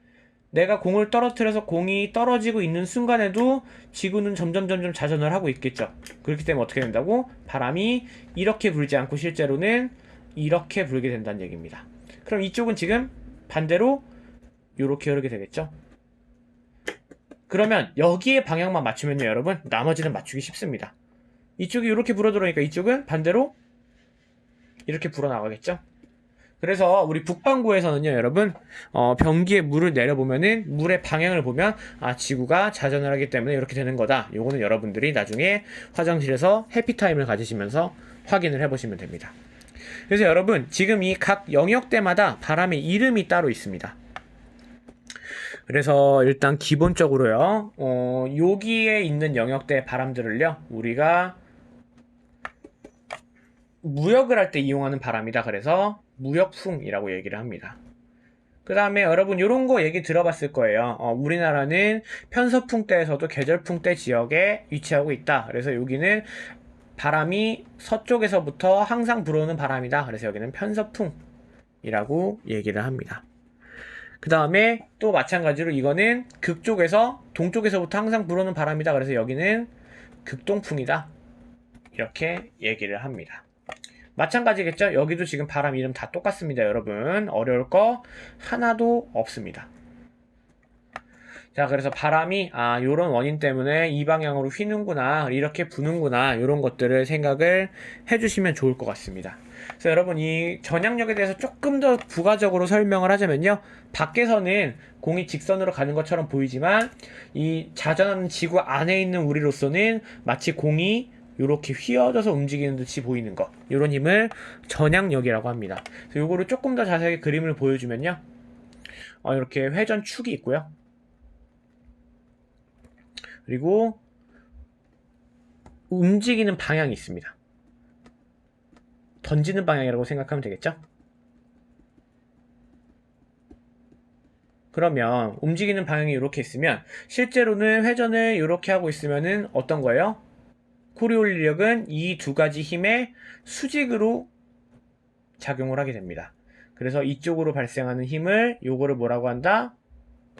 내가 공을 떨어뜨려서 공이 떨어지고 있는 순간에도 지구는 점점 자전을 하고 있겠죠. 그렇기 때문에 어떻게 된다고? 바람이 이렇게 불지 않고 실제로는 이렇게 불게 된다는 얘기입니다. 그럼 이쪽은 지금 반대로 이렇게 흐르게 되겠죠. 그러면 여기에 방향만 맞추면요, 여러분, 나머지는 맞추기 쉽습니다. 이쪽이 이렇게 불어들어오니까 이쪽은 반대로 이렇게 불어나가겠죠. 그래서 우리 북반구에서는요, 여러분, 변기에 물을 내려보면은 물의 방향을 보면 지구가 자전을 하기 때문에 이렇게 되는 거다. 요거는 여러분들이 나중에 화장실에서 해피타임을 가지시면서 확인을 해보시면 됩니다. 그래서 여러분, 지금 이 각 영역대마다 바람의 이름이 따로 있습니다. 그래서 일단 기본적으로요, 여기에 있는 영역대 바람들을요, 우리가 무역을 할 때 이용하는 바람이다. 그래서 무역풍이라고 얘기를 합니다. 그 다음에 여러분 요런 거 얘기 들어봤을 거예요. 우리나라는 편서풍대에서도 계절풍대 지역에 위치하고 있다. 그래서 여기는 바람이 서쪽에서부터 항상 불어오는 바람이다. 그래서 여기는 편서풍이라고 얘기를 합니다. 그 다음에 또 마찬가지로 이거는 극쪽에서 동쪽에서부터 항상 불어오는 바람이다. 그래서 여기는 극동풍이다. 이렇게 얘기를 합니다. 마찬가지겠죠? 여기도 지금 바람 이름 다 똑같습니다, 여러분. 어려울 거 하나도 없습니다. 자, 그래서 바람이, 요런 원인 때문에 이 방향으로 휘는구나, 이렇게 부는구나, 요런 것들을 생각을 해주시면 좋을 것 같습니다. 그래서 여러분, 이 전향력에 대해서 조금 더 부가적으로 설명을 하자면요. 밖에서는 공이 직선으로 가는 것처럼 보이지만, 이 자전하는 지구 안에 있는 우리로서는 마치 공이 이렇게 휘어져서 움직이는 듯이 보이는 것, 이런 힘을 전향력이라고 합니다. 그래서 요거를 조금 더 자세하게 그림을 보여주면요. 이렇게 회전축이 있고요. 그리고 움직이는 방향이 있습니다. 던지는 방향이라고 생각하면 되겠죠? 그러면 움직이는 방향이 이렇게 있으면 실제로는 회전을 이렇게 하고 있으면은 어떤 거예요? 코리올리력은 이 두 가지 힘의 수직으로 작용을 하게 됩니다. 그래서 이쪽으로 발생하는 힘을 요거를 뭐라고 한다?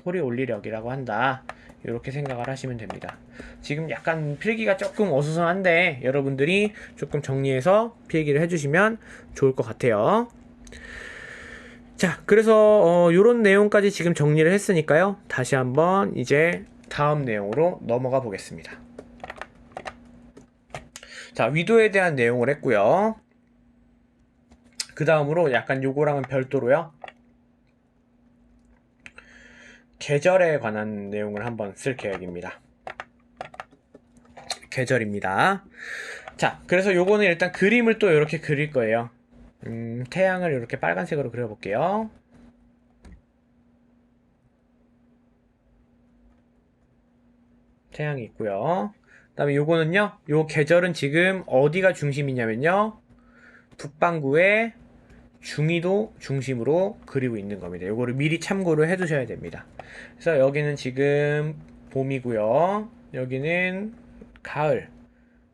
코리올리력이라고 한다. 이렇게 생각을 하시면 됩니다. 지금 약간 필기가 조금 어수선한데 여러분들이 조금 정리해서 필기를 해주시면 좋을 것 같아요. 자, 그래서 요런 내용까지 지금 정리를 했으니까요. 다시 한번 이제 다음 내용으로 넘어가 보겠습니다. 자, 위도에 대한 내용을 했고요. 그 다음으로 약간 요거랑은 별도로요. 계절에 관한 내용을 한번 쓸 계획입니다. 계절입니다. 자, 그래서 요거는 일단 그림을 또 이렇게 그릴 거예요. 태양을 이렇게 빨간색으로 그려볼게요. 태양이 있고요. 그 다음에 요거는요, 요 계절은 지금 어디가 중심이냐면요, 북반구의 중위도 중심으로 그리고 있는 겁니다. 요거를 미리 참고를 해두셔야 됩니다. 그래서 여기는 지금 봄이고요. 여기는 가을.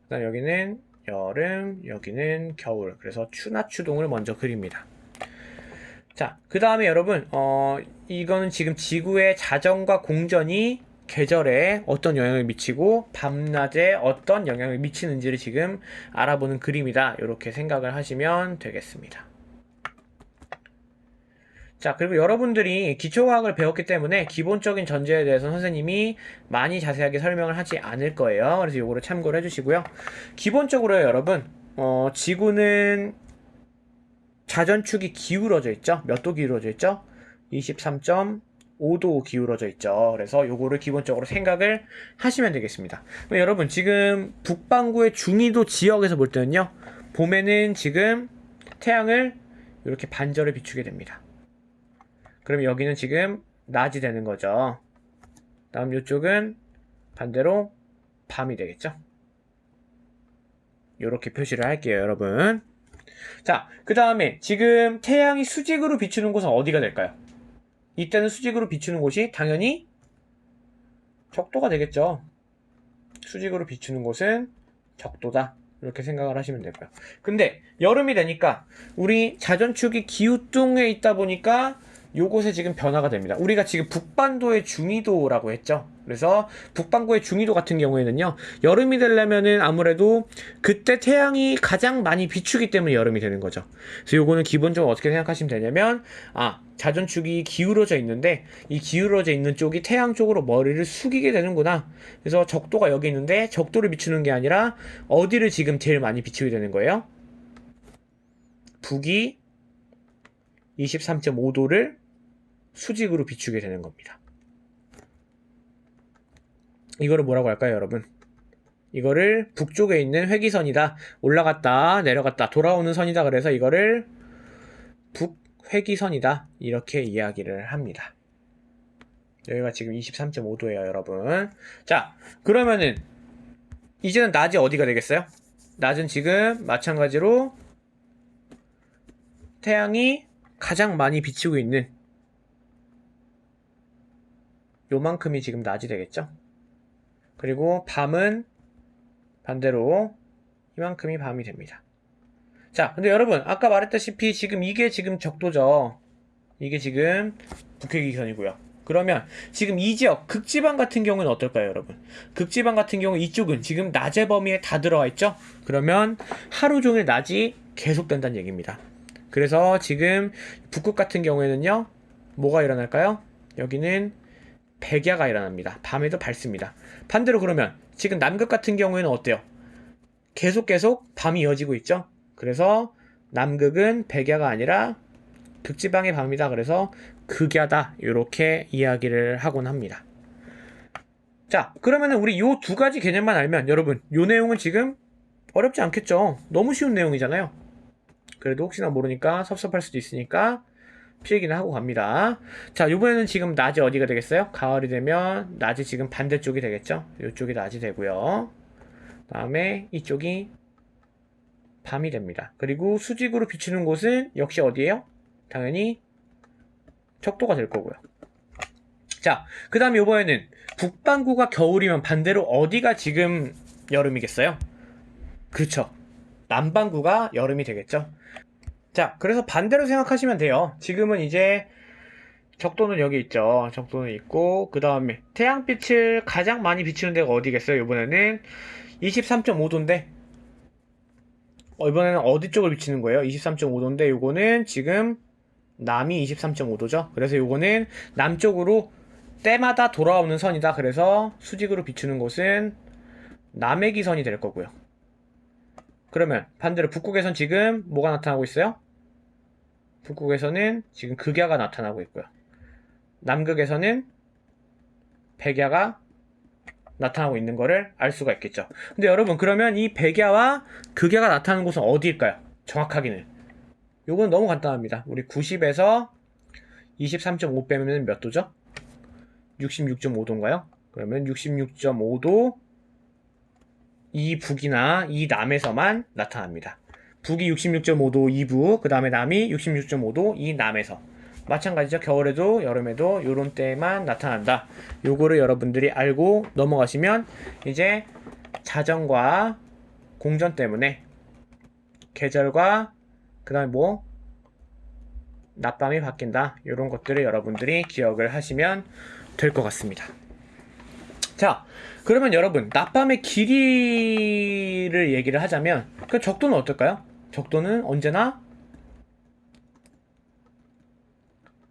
그다음 여기는 여름, 여기는 겨울. 그래서 추나 추동을 먼저 그립니다. 자, 그 다음에 여러분, 이거는 지금 지구의 자전과 공전이 계절에 어떤 영향을 미치고 밤낮에 어떤 영향을 미치는지를 지금 알아보는 그림이다. 이렇게 생각을 하시면 되겠습니다. 자, 그리고 여러분들이 기초과학을 배웠기 때문에 기본적인 전제에 대해서 선생님이 많이 자세하게 설명을 하지 않을 거예요. 그래서 요거를 참고를 해주시고요. 기본적으로요, 여러분, 지구는 자전축이 기울어져 있죠? 몇 도 기울어져 있죠? 23.5도 기울어져 있죠. 그래서 요거를 기본적으로 생각을 하시면 되겠습니다. 여러분, 지금 북반구의 중위도 지역에서 볼 때는요, 봄에는 지금 태양을 이렇게 반절에 비추게 됩니다. 그럼 여기는 지금 낮이 되는 거죠. 다음 이쪽은 반대로 밤이 되겠죠. 이렇게 표시를 할게요, 여러분. 자, 그 다음에 지금 태양이 수직으로 비추는 곳은 어디가 될까요? 이때는 수직으로 비추는 곳이 당연히 적도가 되겠죠. 수직으로 비추는 곳은 적도다. 이렇게 생각을 하시면 되고요. 근데 여름이 되니까 우리 자전축이 기우뚱에 있다 보니까 요곳에 지금 변화가 됩니다. 우리가 지금 북반도의 중위도라고 했죠. 그래서 북반구의 중위도 같은 경우에는요, 여름이 되려면은 아무래도 그때 태양이 가장 많이 비추기 때문에 여름이 되는 거죠. 그래서 요거는 기본적으로 어떻게 생각하시면 되냐면, 자전축이 기울어져 있는데 이 기울어져 있는 쪽이 태양 쪽으로 머리를 숙이게 되는구나. 그래서 적도가 여기 있는데 적도를 비추는 게 아니라 어디를 지금 제일 많이 비추게 되는 거예요? 북이 23.5도를 수직으로 비추게 되는 겁니다. 이거를 뭐라고 할까요, 여러분? 이거를 북쪽에 있는 회기선이다. 올라갔다, 내려갔다, 돌아오는 선이다. 그래서 이거를 북회기선이다. 이렇게 이야기를 합니다. 여기가 지금 23.5도예요, 여러분. 자, 그러면은 이제는 낮이 어디가 되겠어요? 낮은 지금 마찬가지로 태양이 가장 많이 비치고 있는 요만큼이 지금 낮이 되겠죠? 그리고 밤은 반대로 이만큼이 밤이 됩니다. 자, 근데 여러분 아까 말했다시피 지금 이게 지금 적도죠. 이게 지금 북회기선이고요. 그러면 지금 이 지역 극지방 같은 경우는 어떨까요, 여러분? 극지방 같은 경우 이쪽은 지금 낮의 범위에 다 들어와 있죠? 그러면 하루 종일 낮이 계속된다는 얘기입니다. 그래서 지금 북극 같은 경우에는요, 뭐가 일어날까요? 여기는 백야가 일어납니다. 밤에도 밝습니다. 반대로 그러면 지금 남극 같은 경우에는 어때요? 계속 밤이 이어지고 있죠? 그래서 남극은 백야가 아니라 극지방의 밤이다. 그래서 극야다. 이렇게 이야기를 하곤 합니다. 자, 그러면은 우리 요 두 가지 개념만 알면 여러분, 요 내용은 지금 어렵지 않겠죠? 너무 쉬운 내용이잖아요. 그래도 혹시나 모르니까 섭섭할 수도 있으니까 필기는 하고 갑니다. 자, 이번에는 지금 낮이 어디가 되겠어요? 가을이 되면 낮이 지금 반대쪽이 되겠죠? 이쪽이 낮이 되고요. 다음에 이쪽이 밤이 됩니다. 그리고 수직으로 비추는 곳은 역시 어디예요? 당연히 적도가 될 거고요. 자, 그 다음에 이번에는 북반구가 겨울이면 반대로 어디가 지금 여름이겠어요? 그렇죠. 남반구가 여름이 되겠죠. 자, 그래서 반대로 생각하시면 돼요. 지금은 이제 적도는 여기 있죠. 적도는 있고, 그 다음에 태양빛을 가장 많이 비추는 데가 어디겠어요? 이번에는 23.5도인데 이번에는 어디 쪽을 비추는 거예요? 23.5도인데 요거는 지금 남이 23.5도죠. 그래서 요거는 남쪽으로 때마다 돌아오는 선이다. 그래서 수직으로 비추는 곳은 남의 기선이 될 거고요. 그러면 반대로 북극에선 지금 뭐가 나타나고 있어요? 북극에서는 지금 극야가 나타나고 있고요. 남극에서는 백야가 나타나고 있는 거를 알 수가 있겠죠. 근데 여러분, 그러면 이 백야와 극야가 나타나는 곳은 어디일까요? 정확하게는 요건 너무 간단합니다. 우리 90에서 23.5 빼면 몇 도죠? 66.5도인가요? 그러면 66.5도 이 북이나 이 남에서만 나타납니다. 북이 66.5도 이북, 그 다음에 남이 66.5도 이 남에서. 마찬가지죠. 겨울에도 여름에도 요런 때만 나타난다. 요거를 여러분들이 알고 넘어가시면 이제 자전과 공전 때문에 계절과 그 다음에 뭐 낮밤이 바뀐다. 요런 것들을 여러분들이 기억을 하시면 될 것 같습니다. 자, 그러면 여러분, 낮밤의 길이를 얘기를 하자면 그 적도는 어떨까요? 적도는 언제나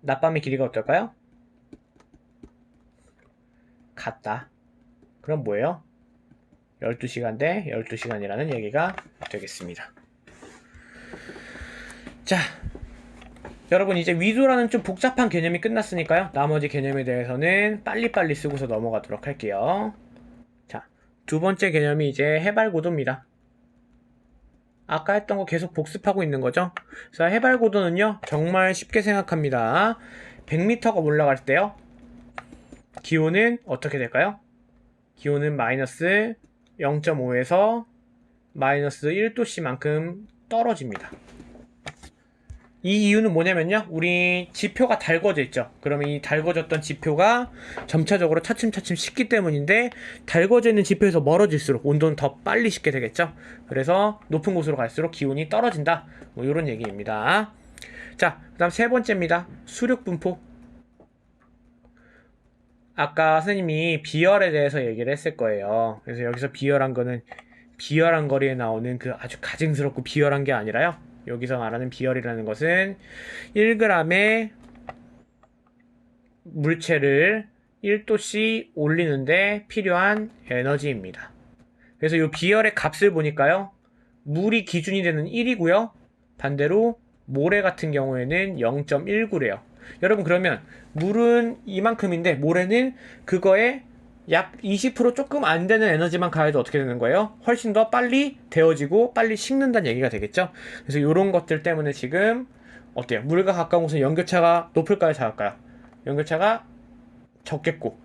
낮밤의 길이가 어떨까요? 같다. 그럼 뭐예요? 12시간 대 12시간이라는 얘기가 되겠습니다. 자, 여러분, 이제 위도라는 좀 복잡한 개념이 끝났으니까요. 나머지 개념에 대해서는 빨리빨리 쓰고서 넘어가도록 할게요. 자, 두 번째 개념이 이제 해발고도입니다. 아까 했던 거 계속 복습하고 있는 거죠. 자, 해발고도는요, 정말 쉽게 생각합니다. 100m가 올라갈 때요, 기온은 어떻게 될까요? 기온은 마이너스 0.5에서 마이너스 1도씨만큼 떨어집니다. 이 이유는 뭐냐면요, 우리 지표가 달궈져 있죠. 그러면 이 달궈졌던 지표가 점차적으로 차츰차츰 식기 때문인데, 달궈져 있는 지표에서 멀어질수록 온도는 더 빨리 식게 되겠죠. 그래서 높은 곳으로 갈수록 기온이 떨어진다. 뭐 이런 얘기입니다. 자, 그 다음 세 번째입니다. 수륙 분포. 아까 선생님이 비열에 대해서 얘기를 했을 거예요. 그래서 여기서 비열한 거는 비열한 거리에 나오는 그 아주 가증스럽고 비열한 게 아니라요, 여기서 말하는 비열이라는 것은 1g의 물체를 1도씨 올리는데 필요한 에너지입니다. 그래서 이 비열의 값을 보니까요, 물이 기준이 되는 1이고요. 반대로 모래 같은 경우에는 0.19래요. 여러분, 그러면 물은 이만큼인데 모래는 그거에 약 20% 조금 안 되는 에너지만 가해도 어떻게 되는 거예요? 훨씬 더 빨리 데워지고 빨리 식는다는 얘기가 되겠죠? 그래서 이런 것들 때문에 지금 어때요? 물과 가까운 곳은 연교차가 높을까요? 작을까요? 연교차가 적겠고,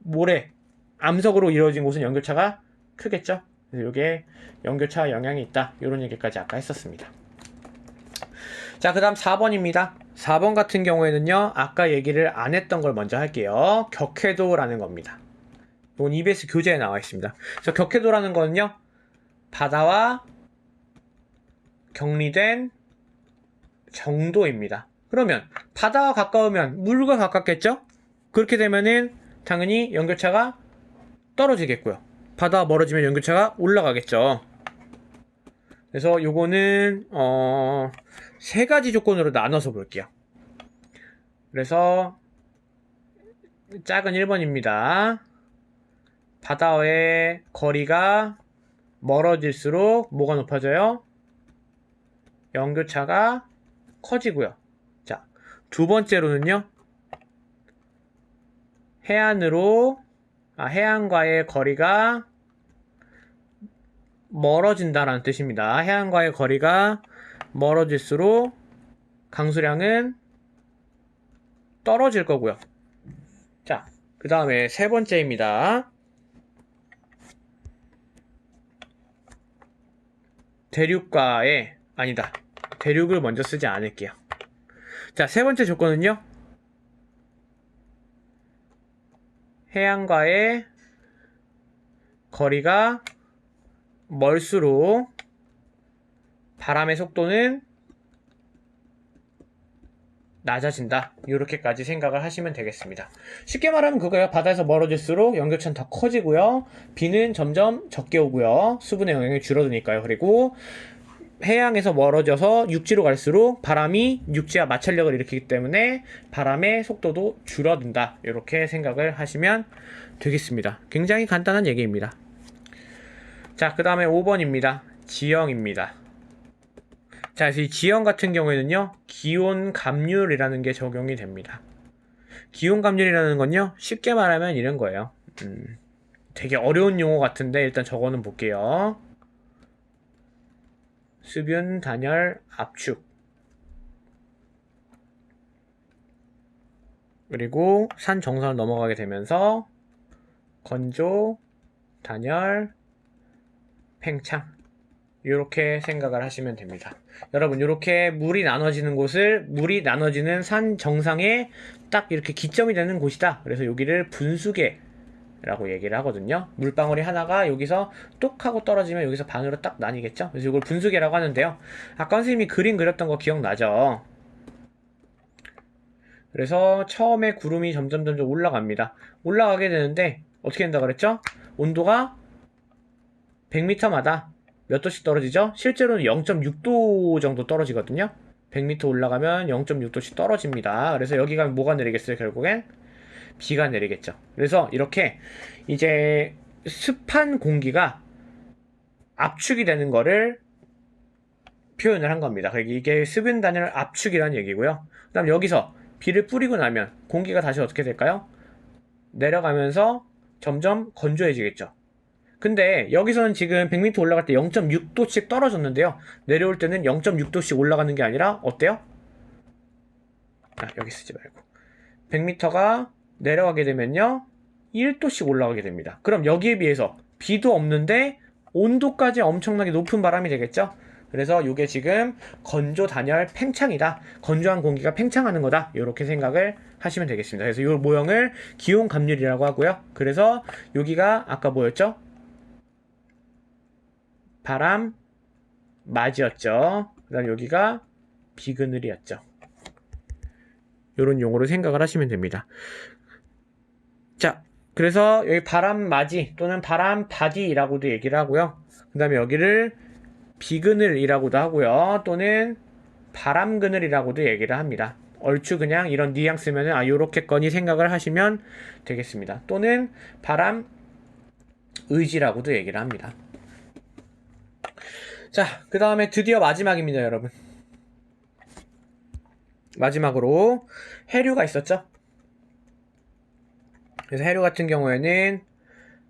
모래, 암석으로 이루어진 곳은 연교차가 크겠죠? 그래서 이게 연교차 영향이 있다. 이런 얘기까지 아까 했었습니다. 자, 그 다음 4번입니다. 4번 같은 경우에는요, 아까 얘기를 안 했던 걸 먼저 할게요. 격해도라는 겁니다. 이건 EBS 교재에 나와 있습니다. 그래서 격해도라는 거는요, 바다와 격리된 정도입니다. 그러면 바다와 가까우면 물과 가깝겠죠? 그렇게 되면은 당연히 연교차가 떨어지겠고요. 바다와 멀어지면 연교차가 올라가겠죠. 그래서 요거는 세 가지 조건으로 나눠서 볼게요. 그래서 짝은 1번입니다. 바다와의 거리가 멀어질수록 뭐가 높아져요? 연교차가 커지고요. 자, 두 번째로는요. 해안과의 거리가 멀어진다라는 뜻입니다. 해안과의 거리가 멀어질수록 강수량은 떨어질 거고요. 자, 그 다음에 세 번째입니다. 대륙을 먼저 쓰지 않을게요. 자, 세 번째 조건은요. 해안과의 거리가 멀수록 바람의 속도는 낮아진다. 이렇게까지 생각을 하시면 되겠습니다. 쉽게 말하면 그거예요. 바다에서 멀어질수록 연교차는 더 커지고요. 비는 점점 적게 오고요. 수분의 영향이 줄어드니까요. 그리고 해양에서 멀어져서 육지로 갈수록 바람이 육지와 마찰력을 일으키기 때문에 바람의 속도도 줄어든다. 이렇게 생각을 하시면 되겠습니다. 굉장히 간단한 얘기입니다. 자, 그 다음에 5번입니다. 지형입니다. 자, 그래서 이 지형 같은 경우에는요, 기온 감률이라는 게 적용이 됩니다. 기온 감률이라는 건요, 쉽게 말하면 이런 거예요. 되게 어려운 용어 같은데 일단 적어는 볼게요. 수분, 단열, 압축. 그리고 산 정선을 넘어가게 되면서 건조, 단열, 팽창. 이렇게 생각을 하시면 됩니다. 여러분, 이렇게 물이 나눠지는 산 정상에 딱 이렇게 기점이 되는 곳이다. 그래서 여기를 분수계라고 얘기를 하거든요. 물방울이 하나가 여기서 뚝 하고 떨어지면 여기서 반으로 딱 나뉘겠죠. 그래서 이걸 분수계라고 하는데요. 아까 선생님이 그림 그렸던 거 기억나죠? 그래서 처음에 구름이 점점 올라갑니다. 올라가게 되는데 어떻게 된다 그랬죠? 온도가 100m마다 몇 도씩 떨어지죠? 실제로는 0.6도 정도 떨어지거든요. 100m 올라가면 0.6도씩 떨어집니다. 그래서 여기 가면 뭐가 내리겠어요? 결국엔 비가 내리겠죠. 그래서 이렇게 이제 습한 공기가 압축이 되는 거를 표현을 한 겁니다. 이게 수분 단열 압축이라는 얘기고요. 그 다음 여기서 비를 뿌리고 나면 공기가 다시 어떻게 될까요? 내려가면서 점점 건조해지겠죠. 근데 여기서는 지금 100m 올라갈 때 0.6도씩 떨어졌는데요. 내려올 때는 0.6도씩 올라가는 게 아니라 어때요? 여기 쓰지 말고 100m가 내려가게 되면요 1도씩 올라가게 됩니다. 그럼 여기에 비해서 비도 없는데 온도까지 엄청나게 높은 바람이 되겠죠. 그래서 이게 지금 건조 단열 팽창이다. 건조한 공기가 팽창하는 거다. 이렇게 생각을 하시면 되겠습니다. 그래서 이 모형을 기온 감률이라고 하고요. 그래서 여기가 아까 뭐였죠? 바람 맞이였죠. 그 다음 여기가 비그늘이었죠. 이런 용어로 생각을 하시면 됩니다. 자, 그래서 여기 바람 맞이 또는 바람 바디라고도 얘기를 하고요. 그 다음에 여기를 비그늘이라고도 하고요. 또는 바람 그늘이라고도 얘기를 합니다. 얼추 그냥 이런 뉘앙스면은 요렇게거니 생각을 하시면 되겠습니다. 또는 바람 의지라고도 얘기를 합니다. 자, 그 다음에 드디어 마지막입니다, 여러분. 마지막으로 해류가 있었죠? 그래서 해류 같은 경우에는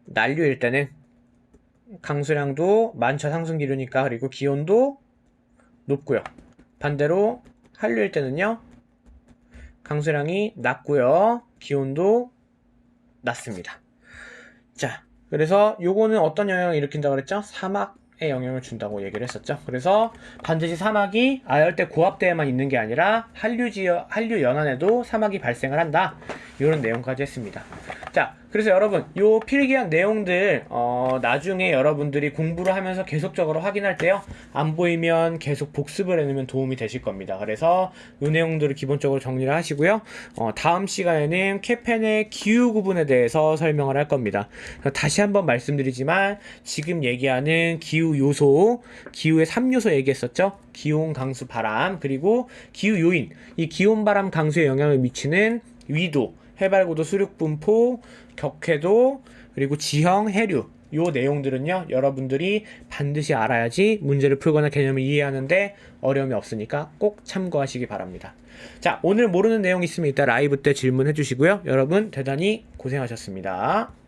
난류일 때는 강수량도 만차 상승 기류니까 그리고 기온도 높고요. 반대로 한류일 때는요. 강수량이 낮고요. 기온도 낮습니다. 자, 그래서 요거는 어떤 영향을 일으킨다고 그랬죠? 사막에 영향을 준다고 얘기를 했었죠. 그래서 반드시 사막이 아열대 고압대에만 있는 게 아니라 한류 연안에도 사막이 발생을 한다. 이런 내용까지 했습니다. 자, 그래서 여러분 요 필기한 내용들 나중에 여러분들이 공부를 하면서 계속적으로 확인할 때요 안 보이면 계속 복습을 해놓으면 도움이 되실 겁니다. 그래서 요 내용들을 기본적으로 정리를 하시고요. 다음 시간에는 케펜의 기후 구분에 대해서 설명을 할 겁니다. 다시 한번 말씀드리지만 지금 얘기하는 기후 요소, 기후의 3요소 얘기했었죠. 기온, 강수, 바람, 그리고 기후 요인, 이 기온, 바람, 강수에 영향을 미치는 위도, 해발고도 수륙분포, 격해도, 그리고 지형, 해류 요 내용들은요 여러분들이 반드시 알아야지 문제를 풀거나 개념을 이해하는데 어려움이 없으니까 꼭 참고하시기 바랍니다. 자, 오늘 모르는 내용 있으면 이따 라이브 때 질문해 주시고요. 여러분 대단히 고생하셨습니다.